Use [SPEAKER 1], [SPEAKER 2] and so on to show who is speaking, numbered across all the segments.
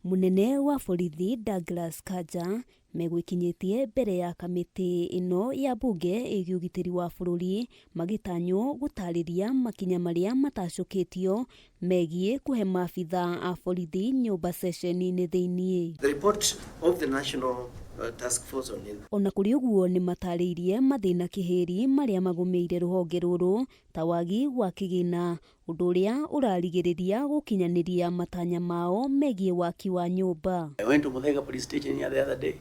[SPEAKER 1] Munene wa borithi Douglas Kanja megwikinyitie mbere ya kamiti ino ya bunge igi ugitiri wa bururi magitanyo gutariria makinya maria matacukitio megie kuhe maabitha a borithi nyumba session-ini thiini.
[SPEAKER 2] The report of the National Task Force on it.
[SPEAKER 1] Ona kuri uguo ni matariirie mathina kihiri maria magumeire ruhonge ruru ta wagi wa KIGINA undu uria urarigiriria gukinyaniria matanya mao megie waki wa nyumba.
[SPEAKER 3] I went to Muthaiga police station here the other day.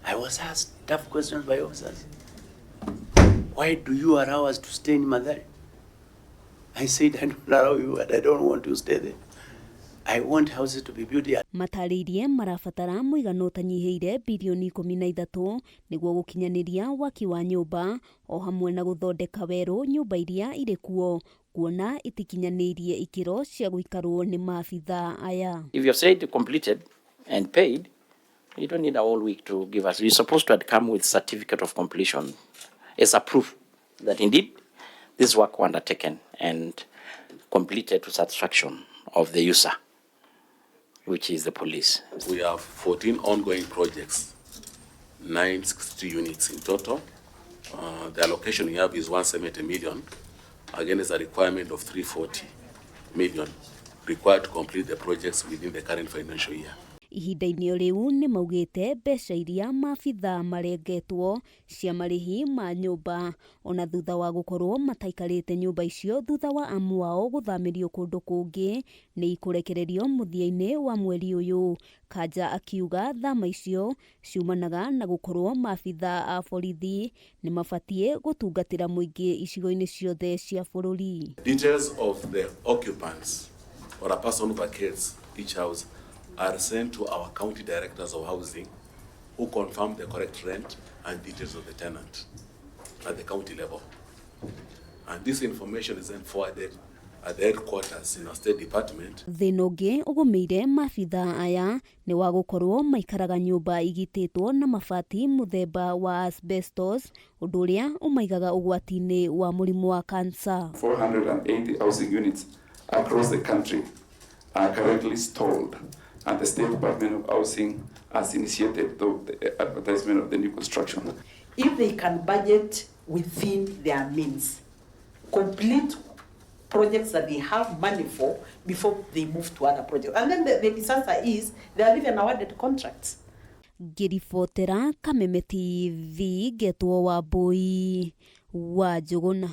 [SPEAKER 3] I was asked tough questions by officers. Why do you allow us to stay in Mathare? I said I don't allow you and I don't want to stay there. I want houses to be built here.
[SPEAKER 1] Matariirie marabatara muigano utanyihiire bilioni 13 niguo gukinyaniria waki wa nyumba o hamwe na guthondeka weru nyumba iria iri kuo kuona itikinyanirie ikiro cia guikarwo ni maabitha aya.
[SPEAKER 3] If you have said completed and paid, you don't need a whole week to give us. You're supposed to come with certificate of completion as a proof that indeed this work was undertaken and completed to satisfaction of the user, which is the police.
[SPEAKER 4] We have 14 ongoing projects, 960 units in total. The allocation we have is 170 million. Again, it's a requirement of 340 million required to complete the projects within the current financial year.
[SPEAKER 1] Ihinda-ini riu ni maugite mbeca iria maabitha marengetwo cia marihi ma nyumba ona thutha wa gukorwo mataikarite nyumba icio thutha wa amu wao guthamirio kundu kungi ni ikurekererio muthia-ini wa mweri uyu. Kanja akiuga thama icio ciumanaga na gukorwo maabitha a borithi ni mabatie gutungatira muingi icigo-ini ciothe cia bururi.
[SPEAKER 4] Details of the occupants or a person who vacates each house are sent to our county directors of housing who confirm the correct rent and details of the tenant at the county level. And this information is then forwarded at the headquarters in our state department.
[SPEAKER 1] Thina ungi ugumeire maabitha aya ni wa gukorwo maikaraga nyumba igititwo na mabati muthemba wa asbestos undu uria umaigaga ugwati-ini wa murimu wa cancer.
[SPEAKER 5] 480 housing units across the country are currently stalled, and the State Department of Housing has initiated the advertisement of the new construction.
[SPEAKER 6] If they can budget within their means, complete projects that they have money for before they move to other projects. And then the disaster is they are even awarded contracts.
[SPEAKER 1] Ngiribotera Kameme TV Getwo wa Boi wa Njuguna.